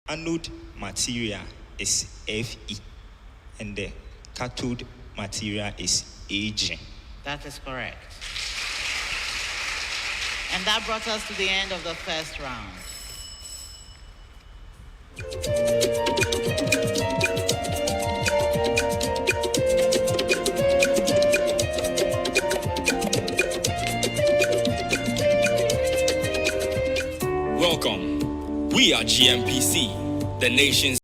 anode material is Fe, and the cathode material is Ag. That is correct. And that brought us to the end of the first round. Welcome. We are GMPC, the nation's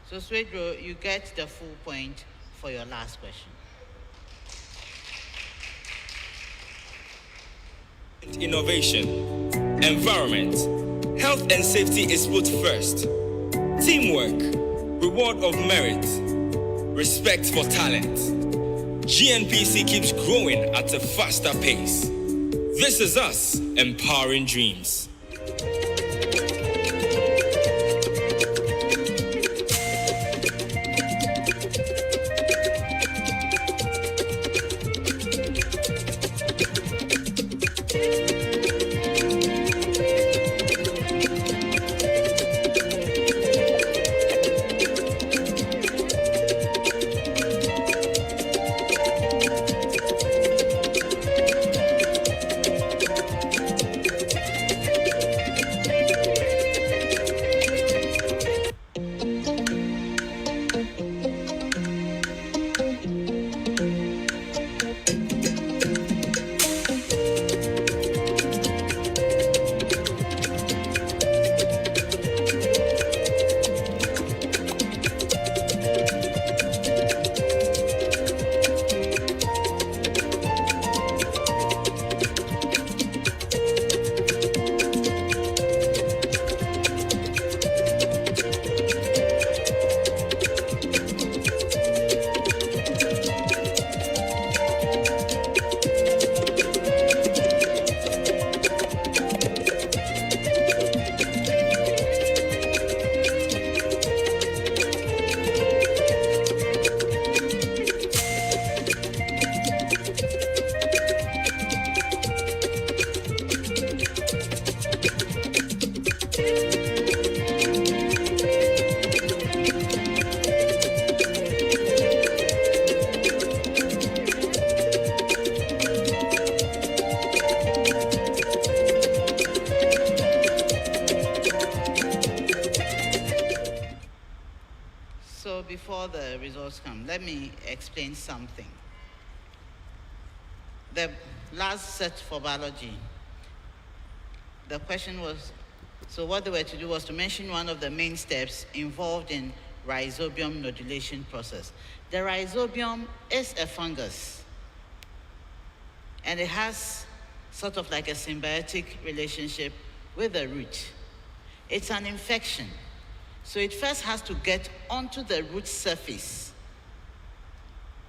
So, Swedru, you get the full point for your last question. innovation, environment, health and safety is put first. Teamwork, reward of merit, respect for talent. GNPC keeps growing at a faster pace. This is us empowering dreams. before the results come, let me explain something. The last set for biology, the question was, so what they were to do was to mention one of the main steps involved in rhizobium nodulation process. The rhizobium is a fungus, and it has sort of like a symbiotic relationship with the root. It's an infection. So it first has to get onto the root surface.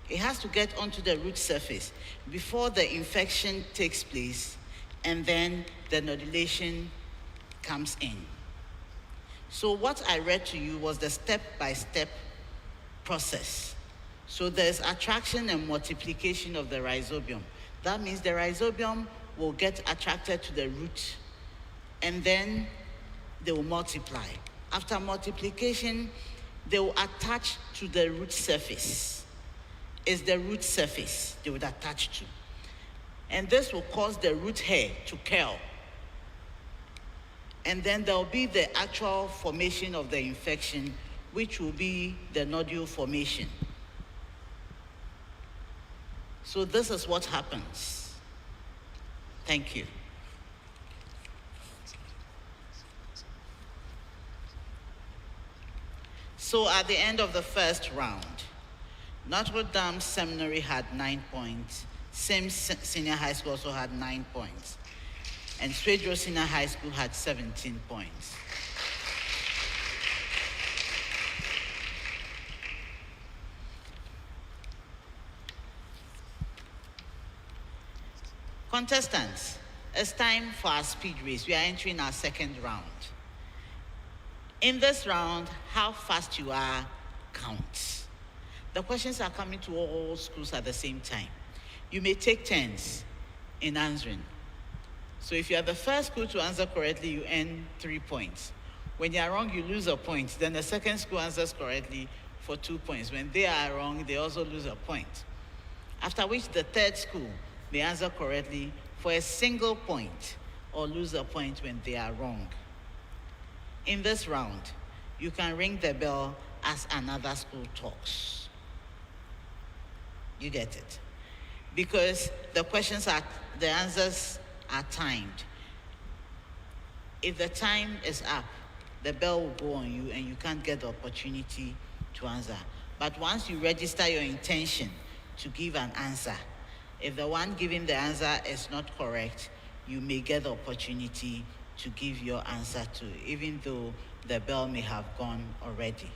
It has to get onto the root surface before the infection takes place, and then the nodulation comes in. So what I read to you was the step-by-step process. So there's attraction and multiplication of the rhizobium. That means the rhizobium will get attracted to the root, and then they will multiply. After multiplication, they will attach to the root surface. It's the root surface they would attach to. And this will cause the root hair to curl. And then there will be the actual formation of the infection, which will be the nodule formation. So this is what happens. Thank you. So at the end of the first round, Notre Dame Seminary had 9 points. Same Senior High School also had 9 points. And Swedru Senior High School had 17 points. Contestants, it's time for our speed race. We are entering our second round. In this round, how fast you are counts. The questions are coming to all schools at the same time. You may take turns in answering. So if you are the first school to answer correctly, you earn 3 points. When you are wrong, you lose a point. Then the second school answers correctly for 2 points. When they are wrong, they also lose a point. After which the third school may answer correctly for a single point or lose a point when they are wrong. In this round, you can ring the bell as another school talks. You get it? Because the answers are timed. If the time is up, the bell will go on you and you can't get the opportunity to answer. But once you register your intention to give an answer, if the one giving the answer is not correct, you may get the opportunity to give your answer to, even though the bell may have gone already.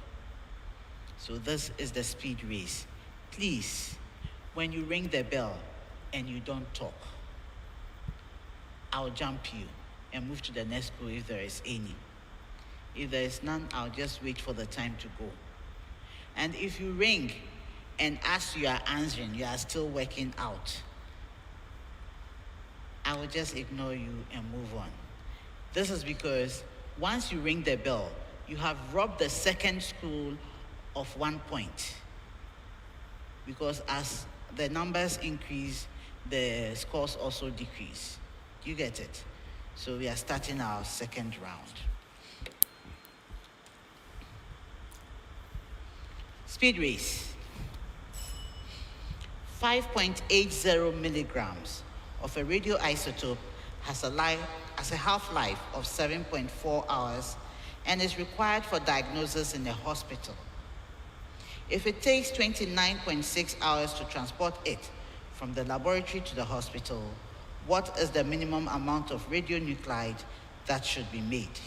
So this is the speed race. Please, when you ring the bell and you don't talk, I'll jump you and move to the next school if there is any. If there is none, I'll just wait for the time to go. And if you ring and as you are answering, you are still working out, I will just ignore you and move on. This is because once you ring the bell, you have robbed the second school of 1 point. Because as the numbers increase, the scores also decrease. You get it? So we are starting our second round. Speed race. 5.80 milligrams of a radioisotope has a half-life of 7.4 hours and is required for diagnosis in a hospital. If it takes 29.6 hours to transport it from the laboratory to the hospital, what is the minimum amount of radionuclide that should be made?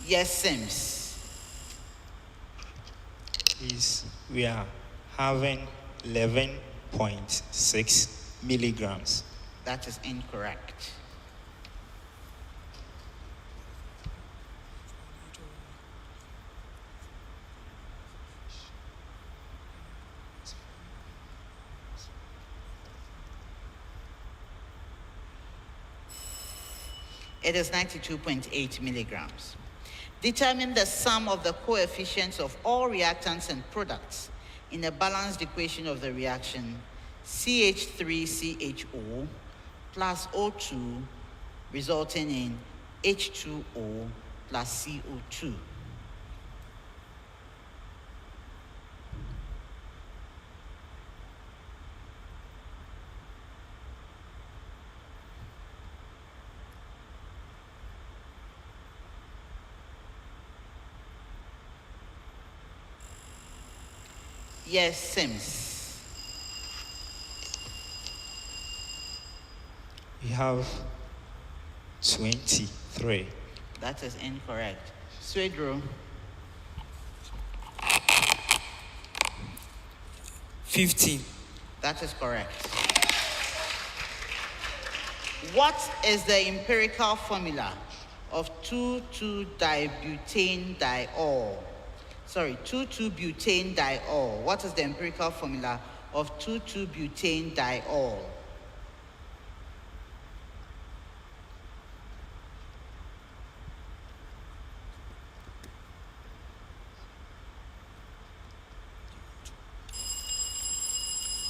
Yes, Sims. We are having 11.6 milligrams. That is incorrect. It is 92.8 milligrams. Determine the sum of the coefficients of all reactants and products in a balanced equation of the reaction CH3CHO plus O2 resulting in H2O plus CO2. Yes, Sims. We have 23. That is incorrect. Swedru. 15. That is correct. What is the empirical formula of 2,2-butane-diol? Sorry, 2,2-butane-diol. What is the empirical formula of 2,2-butane-diol?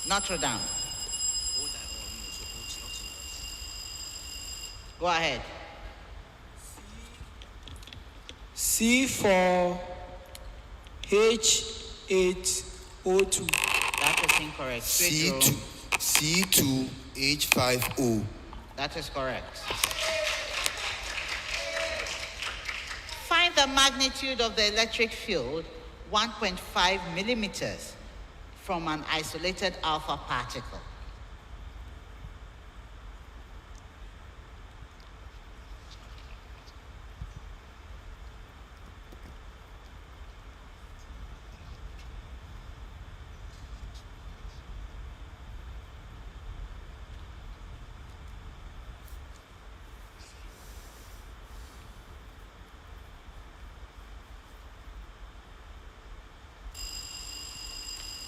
Notre Dame. Go ahead. C4H8O2. That is incorrect. Swedru. C2H5O. That is correct. Find the magnitude of the electric field, 1.5 millimeters, from an isolated alpha particle.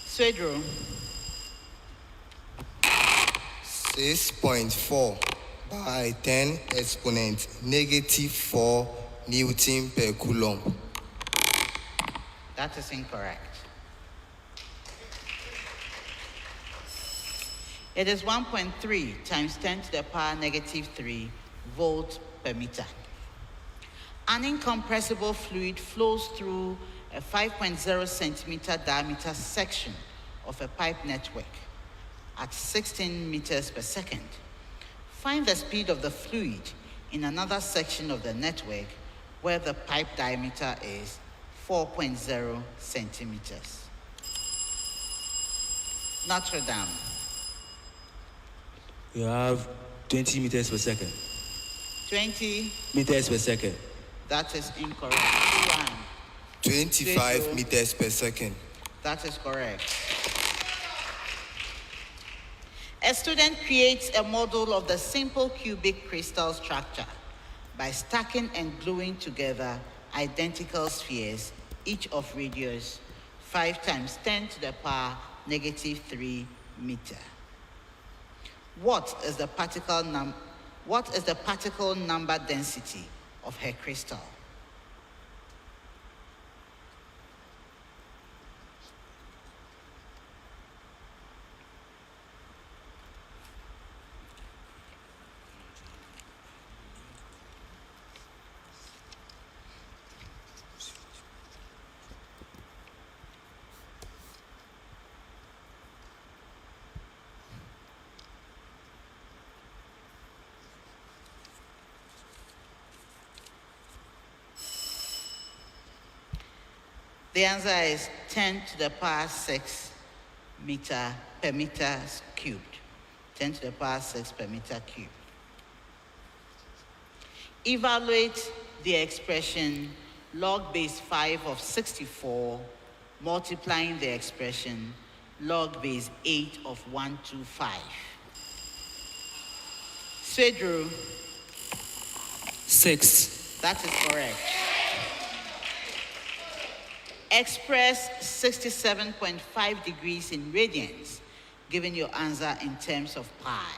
Swedru. 6.4 by 10 exponent -4 Newton per Coulomb. That is incorrect. It is 1.3 times 10 to the power -3 volts per meter. An incompressible fluid flows through a 5.0 centimeter diameter section of a pipe network at 16 meters per second. Find the speed of the fluid in another section of the network where the pipe diameter is 4.0 centimeters. Notre Dame. You have 20 meters per second. 20. Meters per second. That is incorrect. 2-1. 25 Swedru. meters per second. That is correct. A student creates a model of the simple cubic crystal structure by stacking and gluing together identical spheres, each of radius 5 times 10 to the power -3 meter. What is the particle number density of her crystal? The answer is 10 to the power 6 meter per meter cubed. 10 to the power 6 per meter cubed. Evaluate the expression log base 5 of 64 multiplying the expression log base 8 of 125. Swedru. 6. That is correct. Express 67.5 degrees in radians, giving your answer in terms of pi.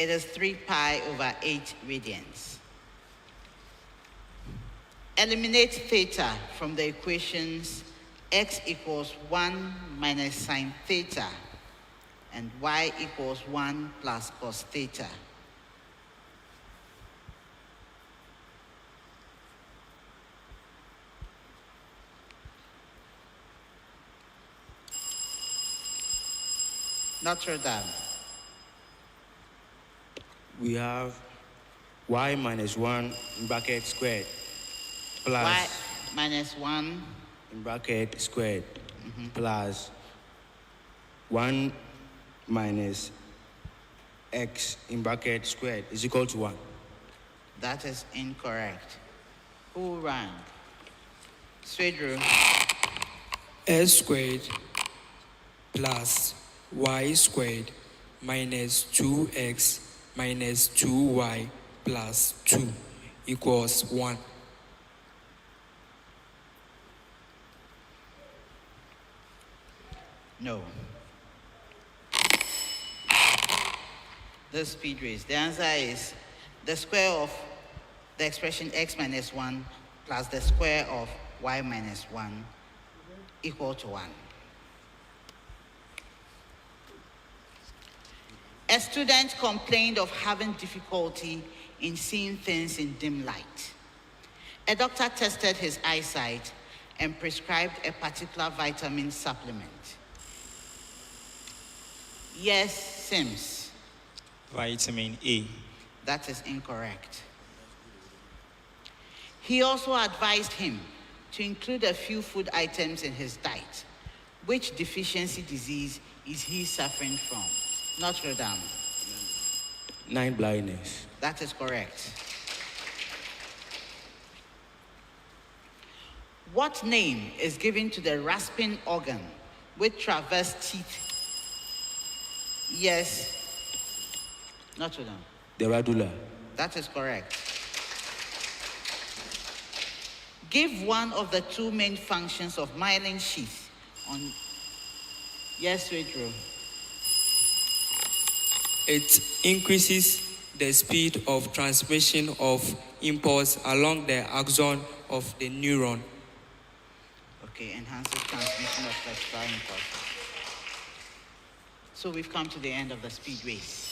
It is 3 pi over 8 radians. Eliminate theta from the equations x equals 1 minus sine theta and y equals 1 plus cos theta. Notre Dame. We have y minus 1 in bracket squared plus Y minus 1 in bracket squared plus 1 minus x in bracket squared is equal to 1. That is incorrect. Who rang? Swedru. S squared plus y squared minus 2x minus 2y plus 2 equals 1. No. The speed race. The answer is the square of the expression x minus 1 plus the square of y minus 1 equal to 1. A student complained of having difficulty in seeing things in dim light. A doctor tested his eyesight and prescribed a particular vitamin supplement. Yes, Sims. Vitamin A. That is incorrect. He also advised him to include a few food items in his diet. Which deficiency disease is he suffering from? Notre Dame. 9 blindness. That is correct. What name is given to the rasping organ with transverse teeth? Yes. Notre Dame. The radula. That is correct. Give one of the two main functions of myelin sheath on. Yes, Swedru. It increases the speed of transmission of impulse along the axon of the neuron. Okay, enhances transmission of electrical impulse. So we've come to the end of the speed race.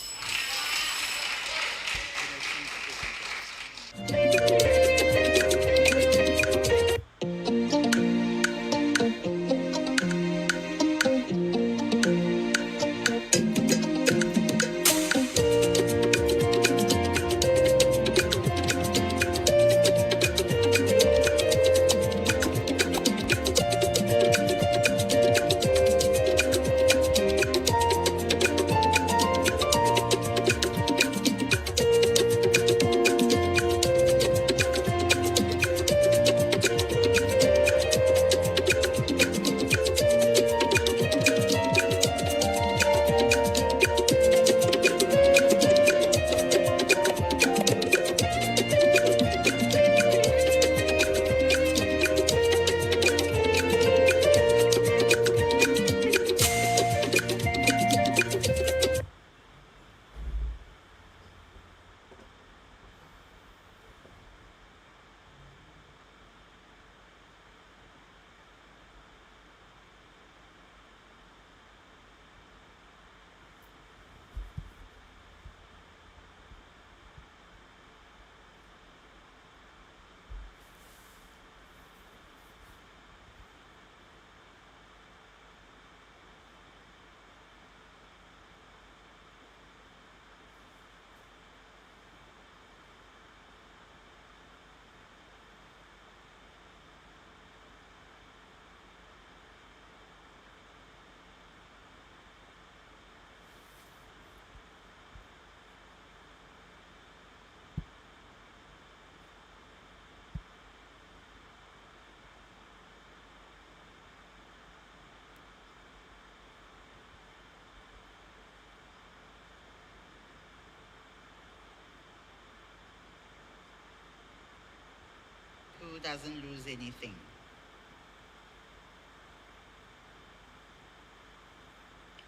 Who doesn't lose anything?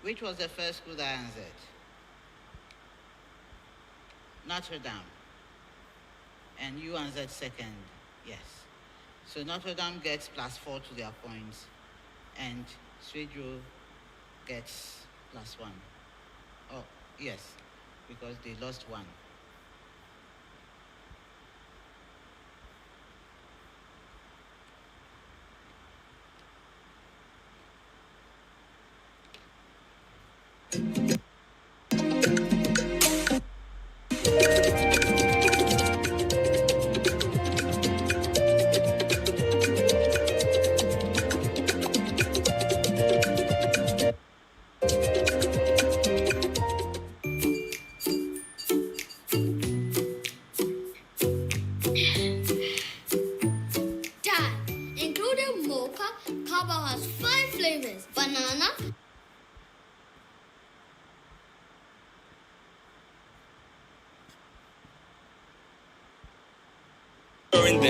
Which was the first school that answered? Notre Dame. And you answered second, yes. So Notre Dame gets +4 to their points, and Swedru gets +1. Oh, yes, because they lost 1. Dad, including mocha, Kaba has 5 flavors: banana, During the